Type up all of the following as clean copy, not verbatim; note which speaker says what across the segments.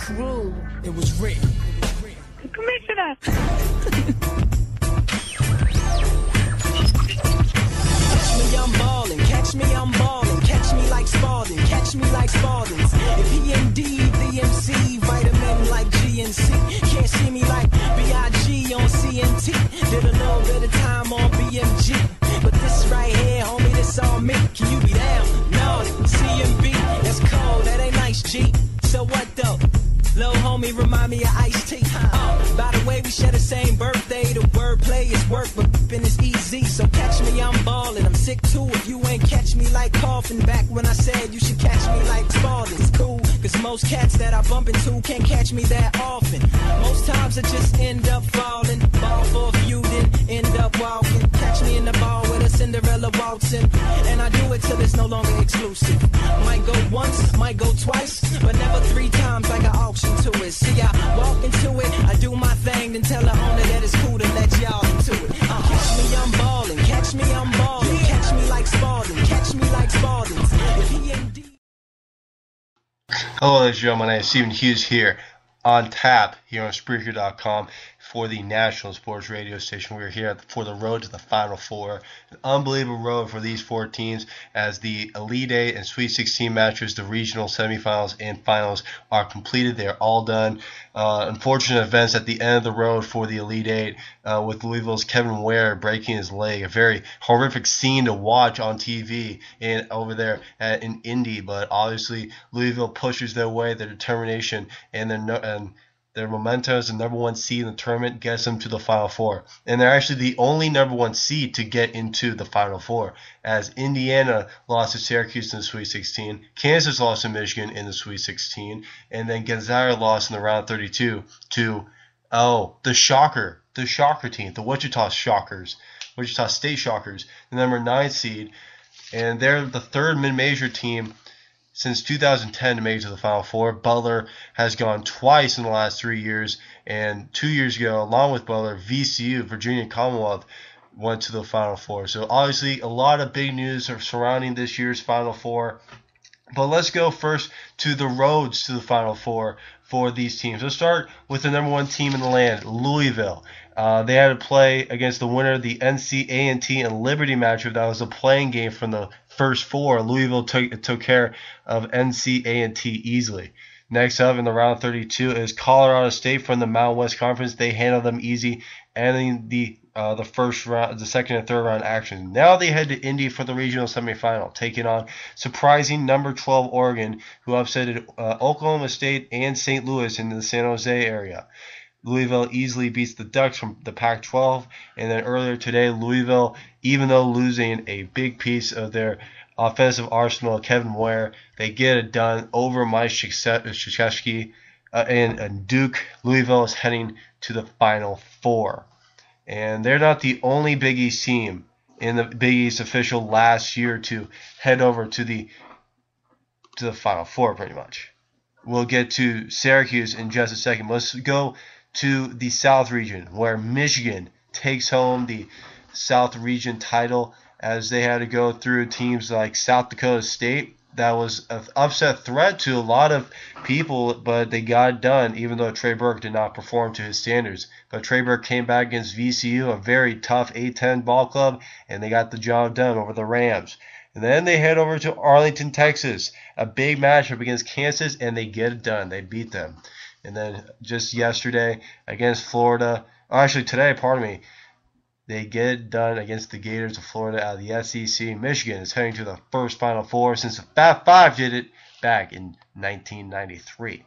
Speaker 1: crew. It was written.
Speaker 2: Commissioner.
Speaker 1: Catch me, I'm ballin'. Catch me, I'm ballin'. Catch me like Spalding. Catch me like Spalding's. If he indeed the MC, vitamin like GNC. Can't see me like B.I.G. on CNT. Did a little bit of time on BMG. But this right here, homie, this on me. Can you be down? No, CMB. That's cold. That ain't nice, G. So what though? Lil' homie remind me of Ice-T. By the way, we share the same birthday. The wordplay is work, but f***ing is easy. So catch me, I'm ballin'. I'm sick too if you ain't catch me like coughing. Back when I said you should catch me like Spalding. It's cool, cause most cats that I bump into can't catch me that often. Most times I just end up falling. Ball for a few, then end up walking. Catch me in the ball with a Cinderella waltzing. And I do it till it's no longer exclusive. Might go once, might go twice, but never 3 times like an auction to it. See, I walk into it, I do my thing, then tell the owner that it's cool to let y'all into it. Catch me, I'm ballin'. Catch me, I'm ballin'. Catch me like Spalding. Catch me like Spalding. If he indeed...
Speaker 3: Hello, ladies and gentlemen. My name is Stephen Hughes here on tap here on Spreaker.com for the national sports radio station. We are here for the road to the Final Four. An unbelievable road for these 4 teams as the Elite Eight and Sweet 16 matches, the regional semifinals and finals are completed. They're all done. Unfortunate events at the end of the road for the Elite Eight with Louisville's Kevin Ware breaking his leg. A very horrific scene to watch on TV and over there in Indy. But obviously Louisville pushes their way, their determination, and their momentum as the number 1 seed in the tournament gets them to the Final Four. And they're actually the only number 1 seed to get into the Final Four, as Indiana lost to Syracuse in the Sweet 16, Kansas lost to Michigan in the Sweet 16, and then Gonzaga lost in the round 32 to, the Shocker team, the Wichita Shockers, Wichita State Shockers, the number 9 seed. And they're the 3rd mid-major team since 2010 to make it to the Final Four. Butler has gone twice in the last 3 years, and 2 years ago, along with Butler, VCU, Virginia Commonwealth, went to the Final Four. So obviously a lot of big news surrounding this year's Final Four. But let's go first to the roads to the Final Four for these teams. Let's start with the number 1 team in the land, Louisville. They had to play against the winner of the NC A&T and Liberty matchup. That was a playing game from the first 4. Louisville took care of NC A&T easily. Next up in the round 32 is Colorado State from the Mountain West Conference. They handled them easy, ending the first round, the second and third round action. Now they head to Indy for the regional semifinal, taking on surprising number 12 Oregon, who upsetted Oklahoma State and St. Louis in the San Jose area. Louisville easily beats the Ducks from the Pac-12, and then earlier today, Louisville, even though losing a big piece of their offensive arsenal, Kevin Ware, they get it done over Mike Krzyzewski and Duke. Louisville is heading to the Final Four. And they're not the only Big East team in the Big East official last year to head over to the Final Four, pretty much. We'll get to Syracuse in just a second. Let's go to the South region, where Michigan takes home the South region title, as they had to go through teams like South Dakota State. That was an upset threat to a lot of people, but they got it done, even though Trey Burke did not perform to his standards. But Trey Burke came back against VCU, a very tough A-10 ball club, and they got the job done over the Rams. And then they head over to Arlington, Texas, a big matchup against Kansas, and they get it done. They beat them. And then just yesterday against Florida, today, they get it done against the Gators of Florida out of the SEC. Michigan is heading to the first Final Four since the Fat Five did it back in 1993.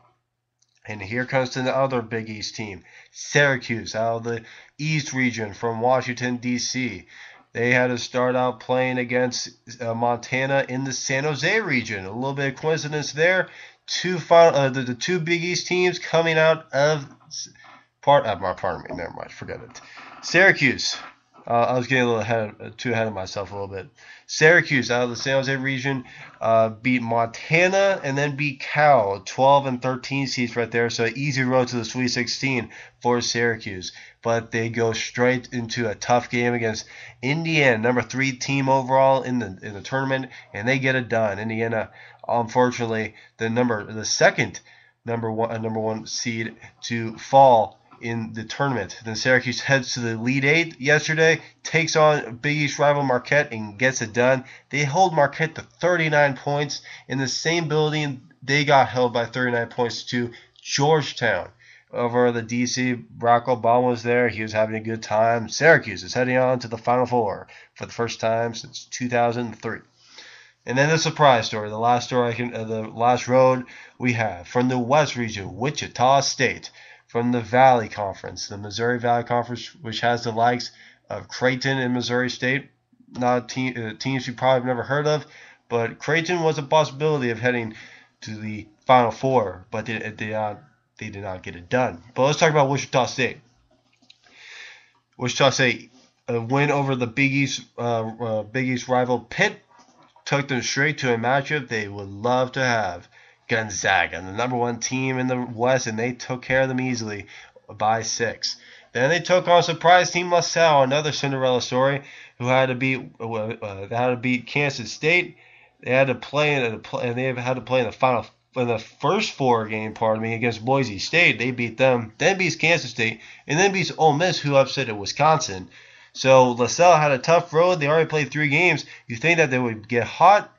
Speaker 3: And here comes to the other Big East team, Syracuse, out of the East region from Washington, D.C. They had to start out playing against Montana in the San Jose region. A little bit of coincidence there. The 2 Big East teams coming out of never mind, forget it. Syracuse. I was getting a little too ahead of myself a little bit. Syracuse out of the San Jose region beat Montana and then beat Cal, 12 and 13 seeds right there. So easy road to the Sweet 16 for Syracuse. But they go straight into a tough game against Indiana, number 3 team overall in the tournament, and they get it done. Indiana, unfortunately, the second number one seed to fall in the tournament. Then Syracuse heads to the Elite Eight yesterday, takes on Big East rival Marquette and gets it done. They hold Marquette to 39 points. In the same building, they got held by 39 points to Georgetown. Over the DC, Barack Obama was there. He was having a good time. Syracuse is heading on to the Final Four for the first time since 2003. And then the surprise story, the last road we have from the West region, Wichita State, from the Valley Conference, the Missouri Valley Conference, which has the likes of Creighton and Missouri State, not teams you probably have never heard of, but Creighton was a possibility of heading to the Final Four, but they did not get it done. But let's talk about Wichita State. Wichita State, a win over the Big East rival Pitt, took them straight to a matchup they would love to have. Gonzaga, the number one team in the West, and they took care of them easily by 6. Then they took on surprise team LaSalle, another Cinderella story, who had to beat Kansas State. They had to play in the first 4 game, against Boise State. They beat them, then beats Kansas State, and then beats Ole Miss, who upset Wisconsin. So LaSalle had a tough road. They already played 3 games. You think that they would get hot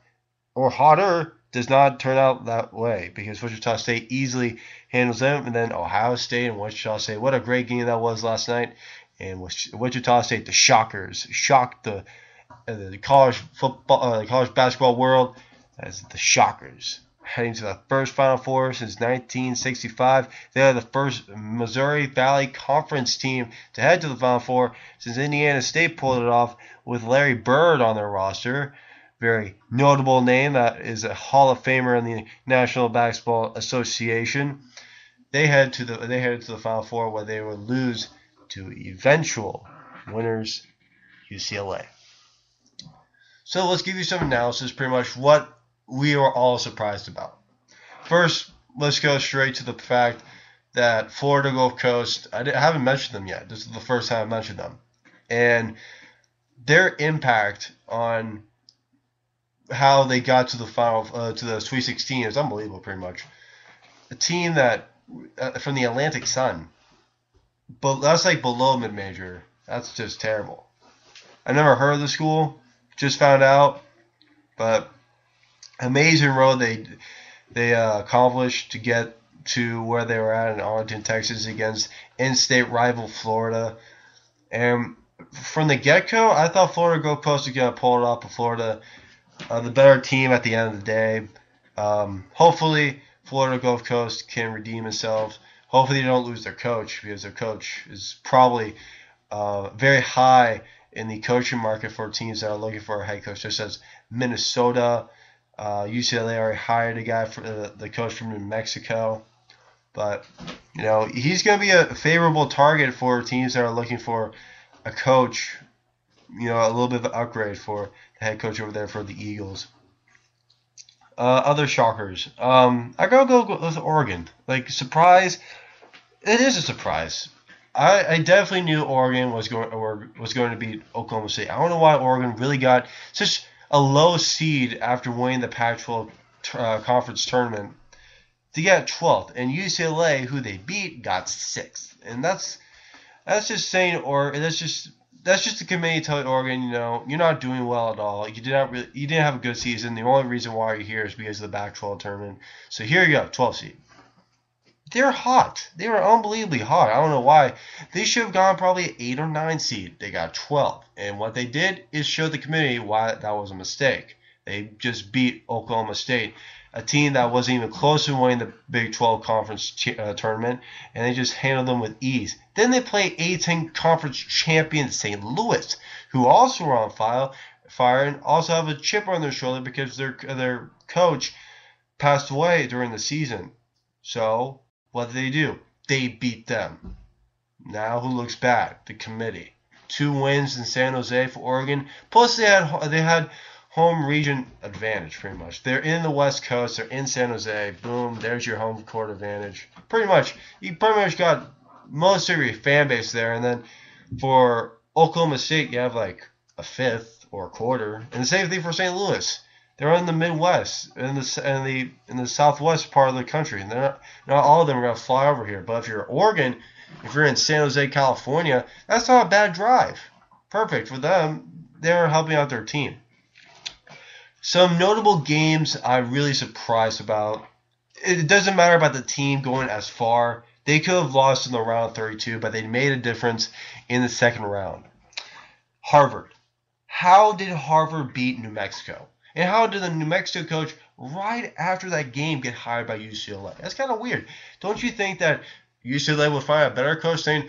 Speaker 3: or hotter? Does not turn out that way because Wichita State easily handles them. And then Ohio State and Wichita State. What a great game that was last night. And Wichita State, the Shockers, shocked the college basketball world as the Shockers. Heading to the first Final Four since 1965. They are the first Missouri Valley Conference team to head to the Final Four since Indiana State pulled it off with Larry Bird on their roster. Very notable name that is a Hall of Famer in the National Basketball Association. They headed to the Final Four where they would lose to eventual winners UCLA. So let's give you some analysis, pretty much what we were all surprised about. First, let's go straight to the fact that Florida Gulf Coast, I haven't mentioned them yet. This is the first time I mentioned them. And their impact on how they got to the to the Sweet 16 is unbelievable, pretty much. A team that, from the Atlantic Sun, but that's like below mid-major. That's just terrible. I never heard of the school, just found out, but amazing road they accomplished to get to where they were at in Arlington, Texas, against in-state rival Florida. And from the get-go, I thought Florida Gulf Coast was going to pull it off, but Florida, the better team at the end of the day. Hopefully, Florida Gulf Coast can redeem itself. Hopefully, they don't lose their coach because their coach is probably very high in the coaching market for teams that are looking for a head coach, just as Minnesota. UCLA already hired a guy for the coach from New Mexico. But, he's going to be a favorable target for teams that are looking for a coach, a little bit of an upgrade for the head coach over there for the Eagles. Other shockers. I gotta go with Oregon. Like, surprise. It is a surprise. I definitely knew Oregon was going to beat Oklahoma State. I don't know why Oregon really got such a low seed after winning the Pac-12 conference tournament to get 12th, and UCLA, who they beat, got 6th, and that's just saying, or that's just the committee telling Oregon, you're not doing well at all. You didn't have a good season. The only reason why you're here is because of the Pac-12 tournament. So here you go, 12th seed. They're hot. They were unbelievably hot. I don't know why. They should have gone probably 8 or 9 seed. They got 12. And what they did is show the committee why that was a mistake. They just beat Oklahoma State, a team that wasn't even close to winning the Big 12 conference tournament, and they just handled them with ease. Then they play A-10 conference champion St. Louis, who also were on fire and also have a chip on their shoulder because their coach passed away during the season. So what do? They beat them. Now who looks bad? The committee. 2 wins in San Jose for Oregon. Plus they had home region advantage, pretty much. They're in the West Coast. They're in San Jose. Boom, there's your home court advantage. Pretty much. You pretty much got most of your fan base there. And then for Oklahoma State, you have like a fifth or a quarter. And the same thing for St. Louis. They're in the Midwest, in the southwest part of the country, and not all of them are gonna fly over here. But if you're Oregon, if you're in San Jose, California, that's not a bad drive. Perfect for them. They're helping out their team. Some notable games I'm really surprised about. It doesn't matter about the team going as far. They could have lost in the round of 32, but they made a difference in the second round. Harvard. How did Harvard beat New Mexico? And how did the New Mexico coach right after that game get hired by UCLA? That's kind of weird. Don't you think that UCLA would find a better coach saying,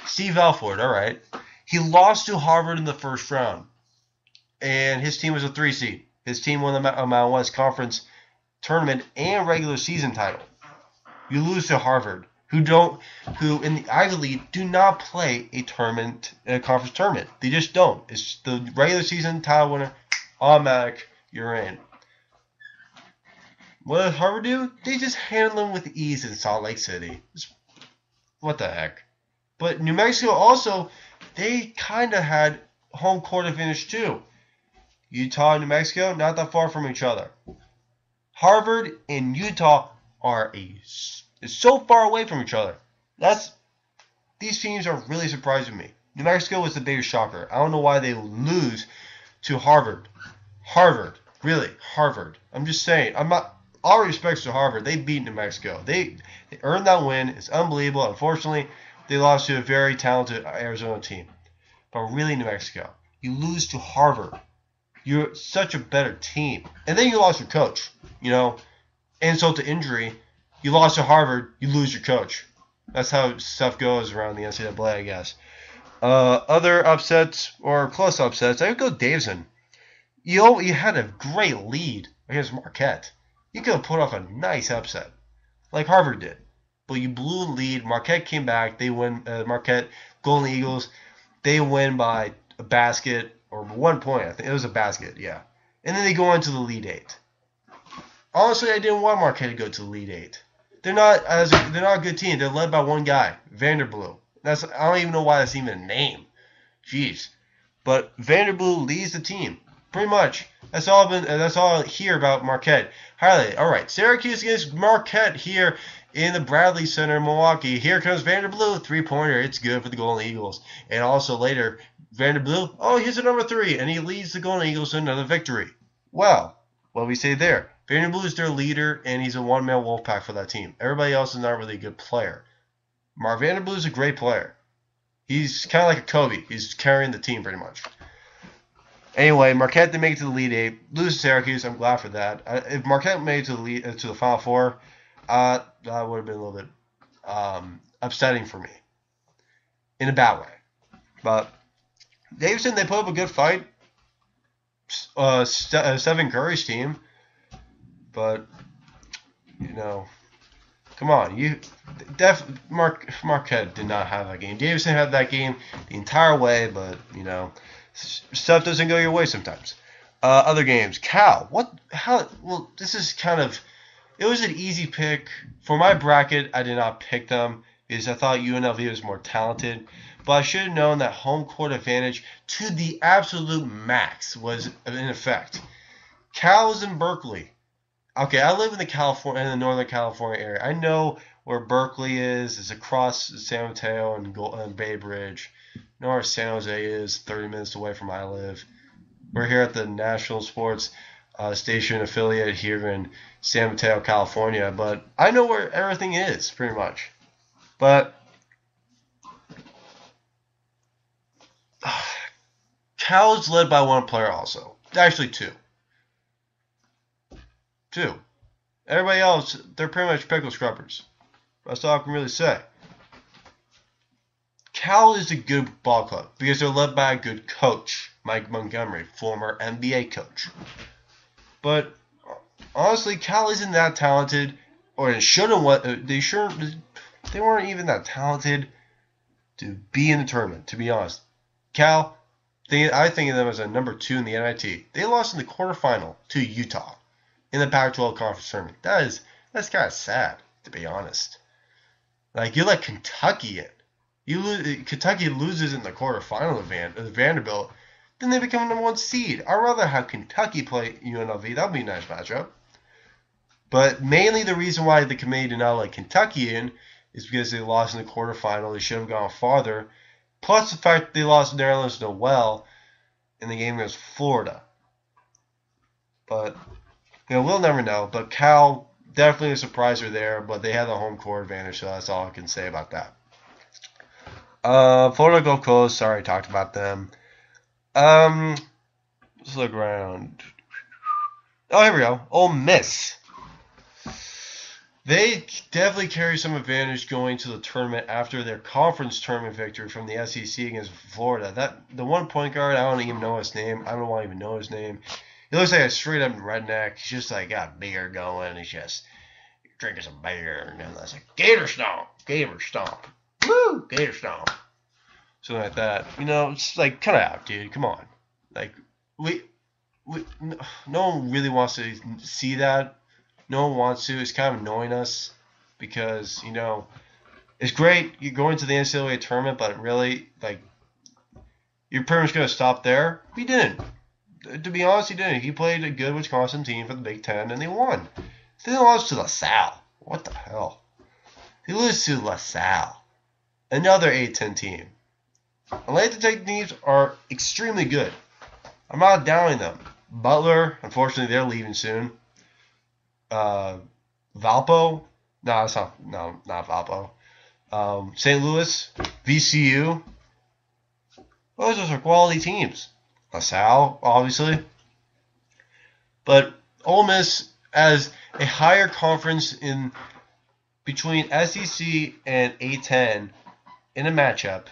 Speaker 3: Steve Alford, all right. He lost to Harvard in the first round, and his team was a 3 seed. His team won the Mountain West Conference tournament and regular season title. You lose to Harvard, who in the Ivy League do not play a conference tournament. They just don't. It's the regular season title winner, automatic, you're in. What did Harvard do? They just handled them with ease in Salt Lake City. What the heck? But New Mexico also, they kind of had home court advantage too. Utah and New Mexico, not that far from each other. Harvard and Utah are so far away from each other. These teams are really surprising me. New Mexico was the biggest shocker. I don't know why they lose to Harvard. Harvard. I'm just saying. I'm not. All respects to Harvard, they beat New Mexico. They earned that win. It's unbelievable. Unfortunately, they lost to a very talented Arizona team. But really, New Mexico, you lose to Harvard. You're such a better team. And then you lost your coach. Insult to injury. You lost to Harvard, you lose your coach. That's how stuff goes around the NCAA, I guess. Other upsets, or close upsets, I would go Davidson. You had a great lead against Marquette. You could have put off a nice upset, like Harvard did. But you blew the lead. Marquette came back. They win. Marquette, Golden Eagles, they win by a basket, or 1 point. I think it was a basket, yeah. And then they go on to the Elite Eight. Honestly, I didn't want Marquette to go to the Elite Eight. They're not a good team. They're led by one guy, Vanderbilt. I don't even know why that's even a name. Jeez. But Vanderbilt leads the team. Pretty much. That's all I hear about Marquette. Highlight. All right. Syracuse against Marquette here in the Bradley Center in Milwaukee. Here comes Vanderbilt. 3-pointer. It's good for the Golden Eagles. And also later, Vanderbilt, he's a number 3. And he leads the Golden Eagles to another victory. Well, what do we say there? Vanderbilt is their leader, and he's a one-man wolf pack for that team. Everybody else is not really a good player. Marv Vanderbilt is a great player. He's kind of like a Kobe. He's carrying the team pretty much. Anyway, Marquette didn't make it to the Elite Eight. Lose to Syracuse. I'm glad for that. If Marquette made it to the Final Four, that would have been a little bit upsetting for me in a bad way. But Davidson, they put up a good fight. Stephen Curry's team. But, come on. Marquette did not have that game. Davidson had that game the entire way, but, stuff doesn't go your way sometimes. Other games. Cal. This is it was an easy pick. For my bracket, I did not pick them because I thought UNLV was more talented. But I should have known that home court advantage to the absolute max was in effect. Cal is in Berkeley. Okay, I live in the Northern California area. I know where Berkeley is. It's across San Mateo and Bay Bridge. I know where San Jose is, 30 minutes away from where I live. We're here at the National Sports Station affiliate here in San Mateo, California. But I know where everything is, pretty much. But Cal is led by one player also. Actually, two. Everybody else, they're pretty much pickle scrubbers. That's all I can really say. Cal is a good ball club because they're led by a good coach, Mike Montgomery, former NBA coach. But honestly, Cal isn't that talented, or they weren't even that talented to be in the tournament, to be honest. Cal, I think of them as a number 2 in the NIT. They lost in the quarterfinal to Utah in the Pac-12 conference tournament. That's kind of sad, to be honest. Like, you let Kentucky in. Kentucky loses in the quarterfinal of Vanderbilt. then they become the number 1 seed. I'd rather have Kentucky play UNLV. That would be a nice matchup. But mainly the reason why the committee did not let Kentucky in is because they lost in the quarterfinal. They should have gone farther. Plus the fact they lost Nerlens Noel in the game against Florida. But, we'll never know. But Cal, definitely a surpriser there, but they had the home court advantage, so that's all I can say about that. Florida Gulf Coast, sorry I talked about them. Let's look around. Oh, here we go. Ole Miss. They definitely carry some advantage going to the tournament after their conference tournament victory from the SEC against Florida. The one point guard, I don't even know his name. I don't want to even know his name. He looks like a straight up redneck. He's just like got beer going. He's just drinking some beer, and then that's like Gator Stomp, woo, Gator Stomp, something like that. It's like cut it out, dude. Come on, like no one really wants to see that. No one wants to. It's kind of annoying us because, it's great you're going to the NCAA tournament, but really, like, you're pretty much going to stop there. He didn't. To be honest, he didn't. He played a good Wisconsin team for the Big Ten, and they won. They lost to LaSalle. What the hell? They lose to LaSalle, another A-10 team. Atlantic Tech teams are extremely good. I'm not doubting them. Butler, unfortunately, they're leaving soon. Valpo? No, it's not. No, not Valpo. St. Louis, VCU. Those are quality teams. LaSalle, obviously. But Ole Miss, as a higher conference in between SEC and A-10 in a matchup,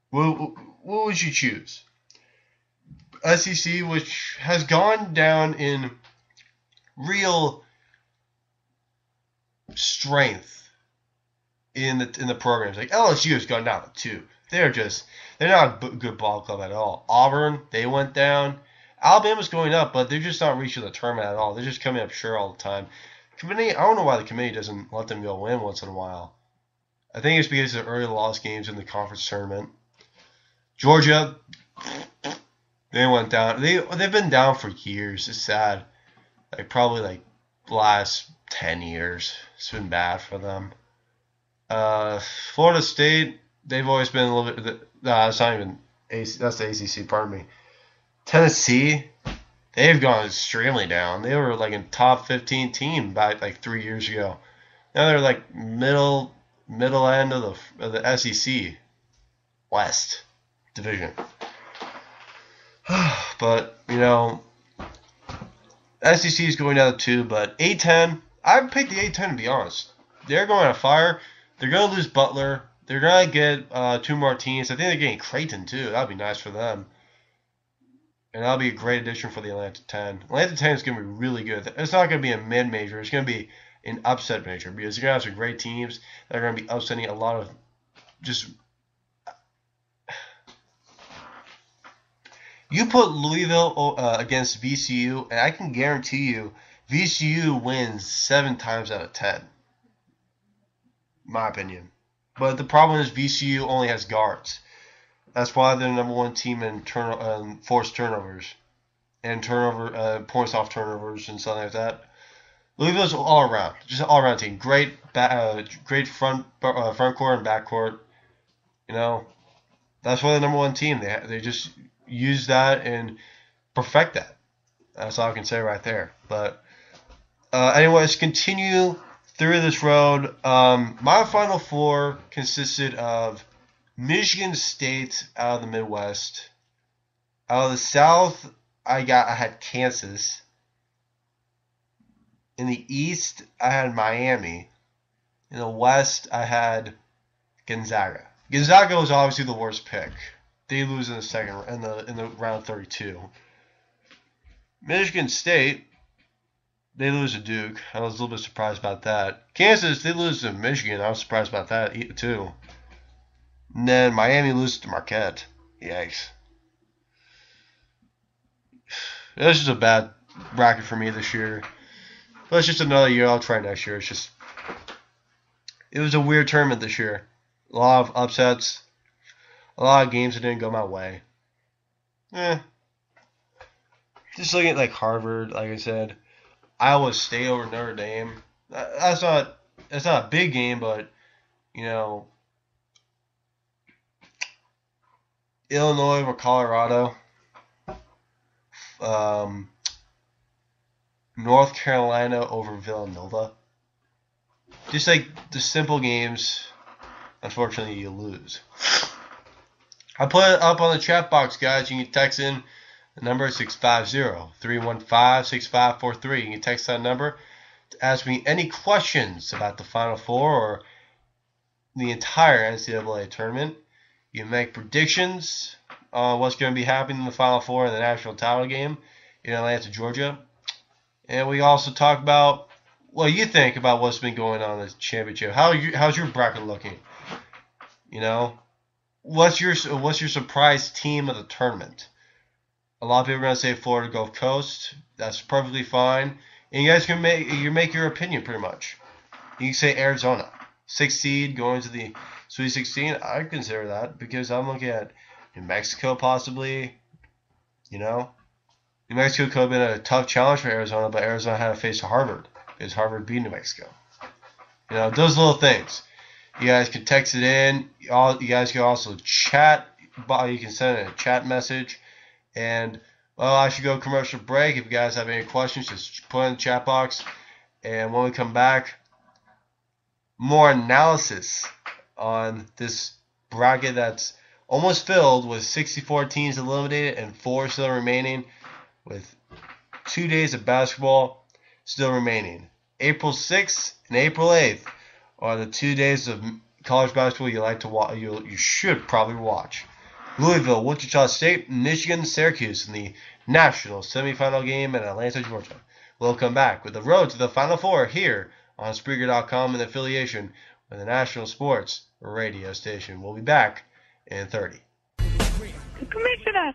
Speaker 3: what would you choose? SEC, which has gone down in real strength in the programs. Like LSU has gone down to 2. They're not a good ball club at all. Auburn, they went down. Alabama's going up, but they're just not reaching the tournament at all. They're just coming up short all the time. Committee, I don't know why the committee doesn't let them go win once in a while. I think it's because of the early lost games in the conference tournament. Georgia, they went down. They've been down for years. It's sad. Probably the last 10 years. It's been bad for them. Florida State, they've always been a little bit. That's not even that's the ACC. Pardon me. Tennessee, they've gone extremely down. They were a top 15 team back 3 years ago. Now they're middle end of the SEC West division. But SEC is going down to 2, but A-10, I'd pick the A-10 to be honest. They're going on fire. They're going to lose Butler. They're going to get 2 more teams. I think they're getting Creighton too. That would be nice for them. And that'll be a great addition for the Atlanta 10. Atlanta 10 is going to be really good. It's not going to be a mid-major. It's going to be an upset major because you're going to have some great teams that are going to be upsetting a lot of just... You put Louisville against VCU, and I can guarantee you VCU wins 7 times out of 10. My opinion. But the problem is VCU only has guards. That's why they're the number 1 team in forced turnovers and points off turnovers and something like that. Louisville's all around, just an all around team. Great front court and back court. That's why they're the number 1 team. They just use that and perfect that. That's all I can say right there. But anyways, continue through this road. My Final Four consisted of Michigan State out of the Midwest. Out of the South, I had Kansas. In the East, I had Miami. In the West, I had Gonzaga. Gonzaga was obviously the worst pick. They lose in the round 32. Michigan State, they lose to Duke. I was a little bit surprised about that. Kansas, they lose to Michigan. I was surprised about that too. And then Miami loses to Marquette. Yikes. This is a bad bracket for me this year. But it's just another year. I'll try next year. It was a weird tournament this year. A lot of upsets. A lot of games that didn't go my way. Just looking at like Harvard, like I said, Iowa State over Notre Dame. That's not a big game, but you know, Illinois over Colorado, um, North Carolina over Villanova. Just like the simple games, unfortunately, you lose. I put it up on the chat box, guys. You can text in the number 650-315-6543. You can text that number to ask me any questions about the Final Four or the entire NCAA tournament. You can make predictions on what's going to be happening in the Final Four in the national title game in Atlanta, Georgia. And we also talk about what you think about what's been going on in the championship. How's your bracket looking? You know, what's your surprise team of the tournament? A lot of people are going to say Florida Gulf Coast. That's perfectly fine. And you guys can make your opinion pretty much. You can say Arizona, 6th seed going to the Sweet 16. I consider that because I'm looking at New Mexico possibly. You know, New Mexico could have been a tough challenge for Arizona, but Arizona had to face Harvard because Harvard beat New Mexico. You know, those little things. You guys can text it in. You guys can also chat. You can send a chat message. And, well, I should go commercial break. If you guys have any questions, just put in the chat box. And when we come back, more analysis on this bracket that's almost filled with 64 teams eliminated and 4 still remaining, with 2 days of basketball still remaining. April 6th and April 8th are the 2 days of college basketball you like to watch. You should probably watch. Louisville, Wichita State, Michigan, Syracuse in the national semifinal game in Atlanta, Georgia. We'll come back with the road to the Final Four here on Spreaker.com in affiliation with the National Sports Radio Station. We'll be back in 30.
Speaker 2: Commissioner!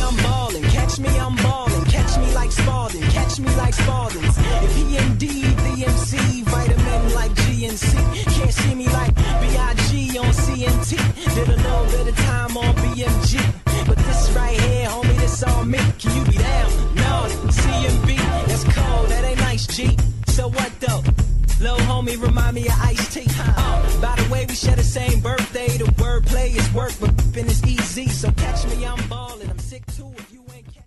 Speaker 1: I'm ballin', catch me, I'm ballin', catch me like Spalding, catch me like Spalding's. If he indeed the MC, vitamin like GNC, can't see me like B.I.G. on CNT, did a little bit of time on BMG, but this right here, homie, this on me, can you be down? No, CMB, that's cold, that ain't nice, G, so what though? Lil' homie remind me of Ice-T. By the way, we share the same birthday. The wordplay is work, but f***ing is easy. So catch me, I'm ballin'. I'm sick too if you ain't catch.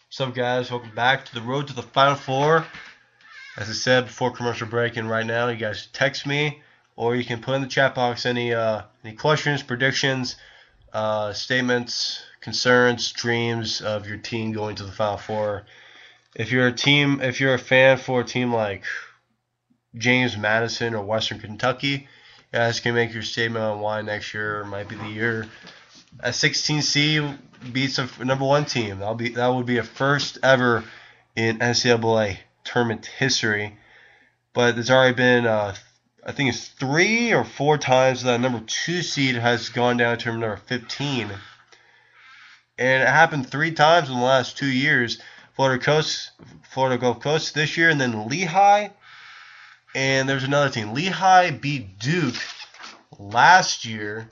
Speaker 3: What's up, guys? Welcome back to the road to the Final Four. As I said before commercial break, and right now, you guys text me, or you can put in the chat box any questions, predictions, statements, concerns, dreams of your team going to the Final Four. If you're a fan for a team like James Madison or Western Kentucky, you guys can make your statement on why next year might be the year a 16 seed beats a number 1 team. That would be a first ever in NCAA tournament history. But there's already been I think it's 3 or 4 times that number 2 seed has gone down to number 15, and it happened 3 times in the last 2 years. Florida Gulf Coast this year, and then Lehigh, and there's another team. Lehigh beat Duke last year.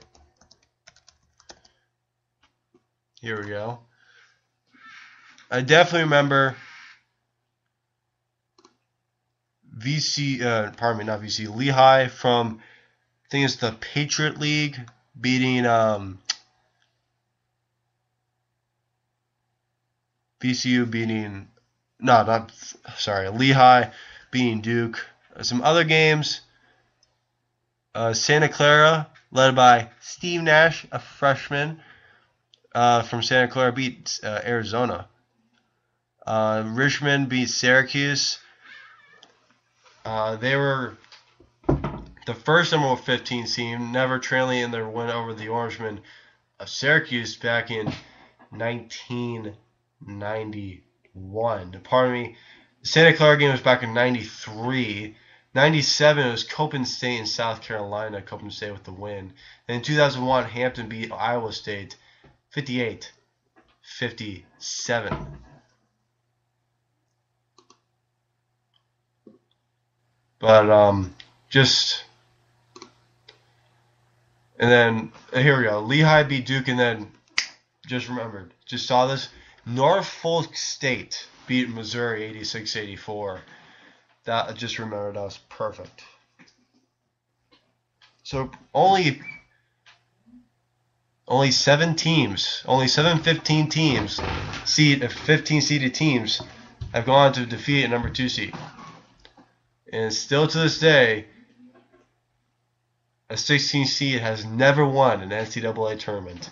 Speaker 3: Here we go. I definitely remember Lehigh from, I think it's the Patriot League, beating Lehigh beating Duke. Some other games, Santa Clara, led by Steve Nash, a freshman from Santa Clara, beat Arizona. Richmond beat Syracuse. They were the first number 15 team, never trailing in their win over the Orangemen of Syracuse back in 1991. Pardon me. The Santa Clara game was back in 93. 97, it was Copen State in South Carolina. Copen State with the win. Then in 2001, Hampton beat Iowa State 58-57. But just and then here we go. Lehigh beat Duke, and then just remembered. Just saw this. Norfolk State beat Missouri 86-84. That I just remembered. That was perfect. So only 7 teams, only 15 teams, 15 seeded teams have gone to defeat a number 2 seed. And still to this day, a 16 seed has never won an NCAA tournament.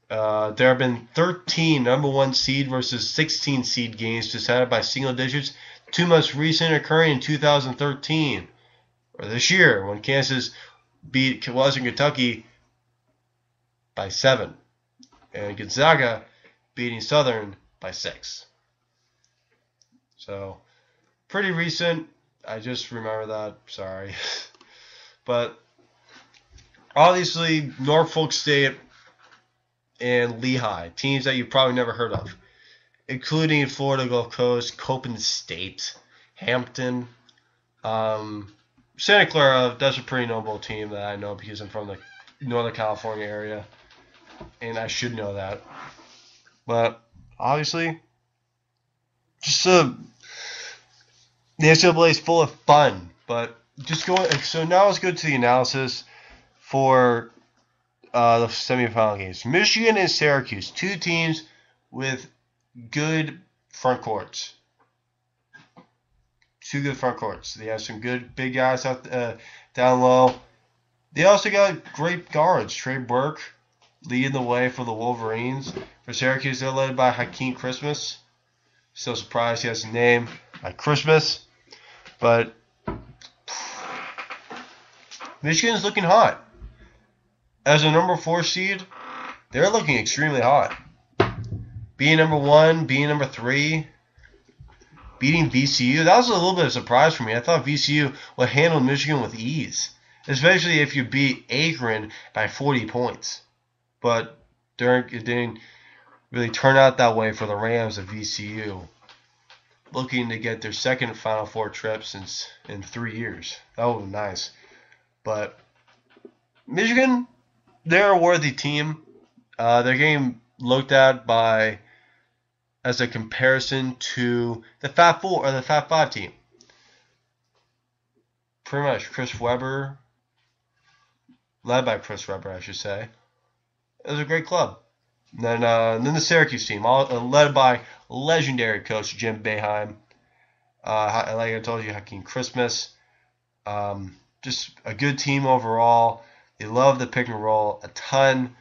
Speaker 3: There have been 13 number 1 seed versus 16 seed games decided by single digits. 2 most recent occurring in 2013, or this year, when Kansas beat Western Kentucky by 7, and Gonzaga beating Southern by 6. So, pretty recent. I just remember that. Sorry. But, obviously, Norfolk State and Lehigh, teams that you've probably never heard of, including Florida Gulf Coast, Coppin State, Hampton, Santa Clara. That's a pretty notable team that I know because I'm from the Northern California area, and I should know that. But obviously, just the NCAA is full of fun. But just going. So now let's go to the analysis for the semifinal games. Michigan and Syracuse, 2 teams with good front courts. 2 good front courts. They have some good big guys out down low. They also got great guards. Trey Burke leading the way for the Wolverines. For Syracuse, they're led by Hakeem Christmas. Still surprised he has a name like Christmas. But Michigan's looking hot. As a number 4 seed, they're looking extremely hot. Being number 1, being number 3, beating VCU, that was a little bit of a surprise for me. I thought VCU would handle Michigan with ease, especially if you beat Akron by 40 points. But it didn't really turn out that way for the Rams of VCU, looking to get their second Final Four trip in 3 years. That would be nice. But Michigan, they're a worthy team. They're getting looked at as a comparison to the Fab 4 or the Fab 5 team. Pretty much Chris Webber, led by Chris Webber, I should say. It was a great club. And then the Syracuse team, led by legendary coach Jim Boeheim. Like I told you, Hakeem Christmas. Just a good team overall. They love the pick and roll a ton.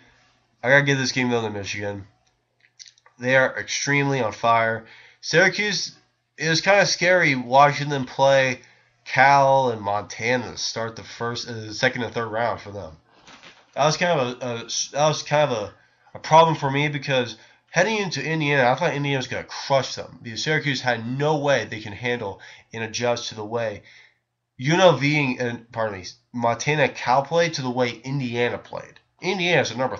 Speaker 3: I gotta give this game though to Michigan. They are extremely on fire. Syracuse, it was kind of scary watching them play Cal and Montana to start the second and third round for them. That was kind of a problem for me because heading into Indiana, I thought Indiana was gonna crush them because Syracuse had no way they can handle and adjust to the way Montana Cal played to the way Indiana played. Indiana's a number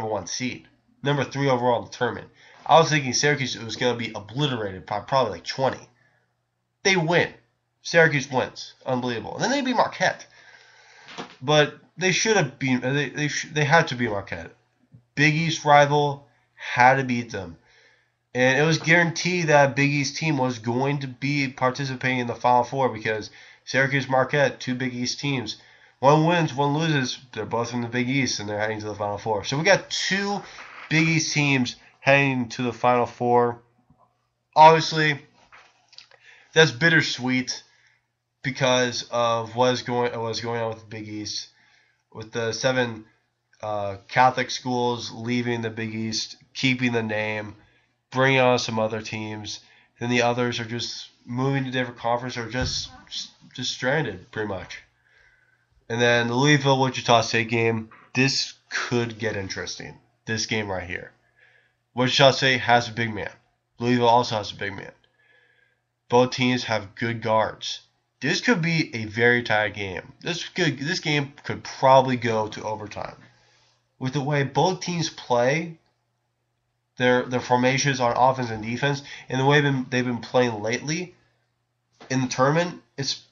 Speaker 3: 1 seed, number 3 overall in the tournament. I was thinking Syracuse was going to be obliterated by probably like 20. They win. Syracuse wins. Unbelievable. And then they beat Marquette. But they should have been. They had to beat Marquette. Big East rival, had to beat them. And it was guaranteed that Big East team was going to be participating in the Final Four because Syracuse, Marquette, 2 Big East teams. One wins, one loses. They're both from the Big East, and they're heading to the Final Four. So we got 2 Big East teams heading to the Final Four. Obviously, that's bittersweet because of what was going on with the Big East, with the 7 Catholic schools leaving the Big East, keeping the name, bringing on some other teams. Then the others are just moving to different conferences or just stranded, pretty much. And then the Louisville-Wichita State game, this could get interesting. This game right here. Wichita State has a big man. Louisville also has a big man. Both teams have good guards. This could be a very tight game. This game could probably go to overtime. With the way both teams play, their formations on offense and defense, and the way they've been playing lately, in the tournament, it's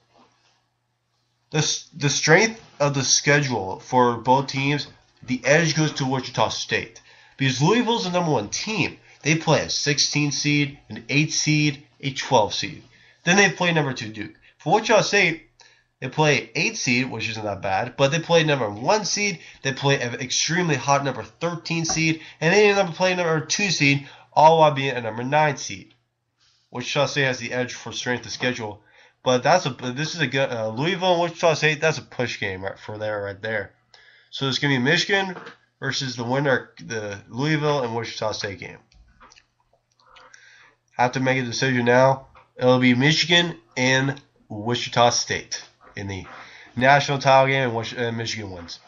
Speaker 3: the strength of the schedule for both teams. The edge goes to Wichita State because Louisville's the number 1 team. They play a 16 seed, an 8 seed, a 12 seed. Then they play number 2 Duke. For Wichita State, they play 8 seed, which isn't that bad, but they play number 1 seed. They play an extremely hot number 13 seed, and they play number 2 seed, all while being a number 9 seed. Wichita State has the edge for strength of schedule. But this is a good Louisville and Wichita State. That's a push game right there. So it's gonna be Michigan versus the winner, the Louisville and Wichita State game. Have to make a decision now. It'll be Michigan and Wichita State in the national title game, and Michigan wins.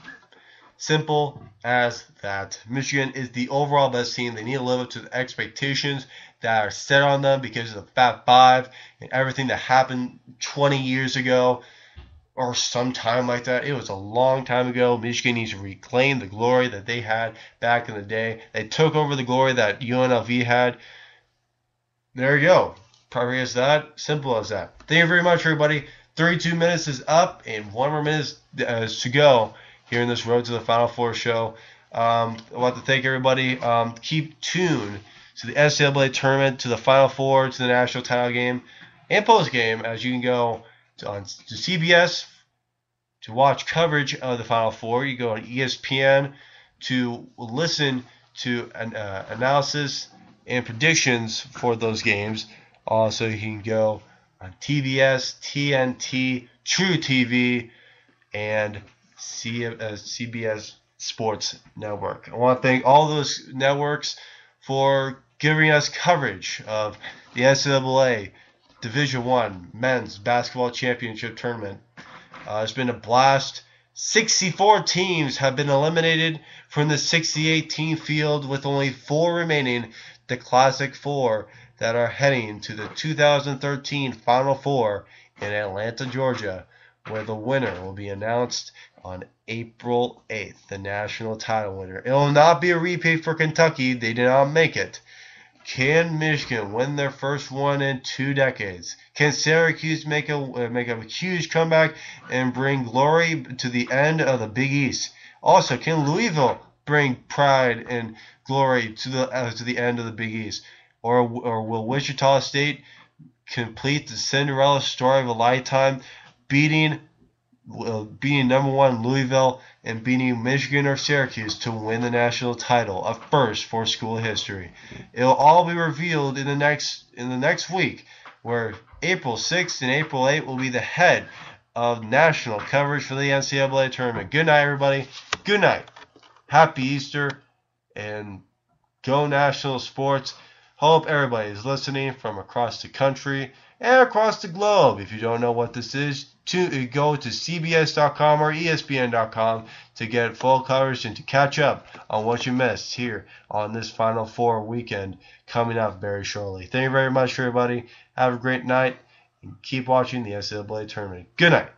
Speaker 3: Simple as that. Michigan is the overall best team. They need to live up to the expectations that are set on them because of the Fab Five and everything that happened 20 years ago or some time like that. It was a long time ago. Michigan needs to reclaim the glory that they had back in the day. They took over the glory that UNLV had. There you go. Probably as that. Simple as that. Thank you very much, everybody. 32 minutes is up and 1 more minute to go here in this Road to the Final Four show. I want to thank everybody. Keep tuned to the NCAA tournament, to the Final Four, to the national title game, and post game, as you can go to CBS to watch coverage of the Final Four. You go on ESPN to listen to an analysis and predictions for those games. Also, you can go on TBS, TNT, True TV, and CBS Sports Network. I want to thank all those networks for giving us coverage of the NCAA Division I Men's Basketball Championship Tournament. It's been a blast. 64 teams have been eliminated from the 68-team field, with only 4 remaining, the Classic Four, that are heading to the 2013 Final Four in Atlanta, Georgia, where the winner will be announced on April 8th, the national title winner. It will not be a repeat for Kentucky. They did not make it. Can Michigan win their first one in 2 decades? Can Syracuse make a huge comeback and bring glory to the end of the Big East? Also, can Louisville bring pride and glory to the end of the Big East? Or will Wichita State complete the Cinderella story of a lifetime, beating number 1 Louisville and beating Michigan or Syracuse to win the national title, a first for school history? It'll all be revealed in the next week, where April 6th and April 8th will be the head of national coverage for the NCAA tournament. Good night, everybody. Good night. Happy Easter, and go National Sports. Hope everybody is listening from across the country and across the globe. If you don't know what this is, go to CBS.com or ESPN.com to get full coverage and to catch up on what you missed here on this Final Four weekend coming up very shortly. Thank you very much, everybody. Have a great night and keep watching the NCAA tournament. Good night.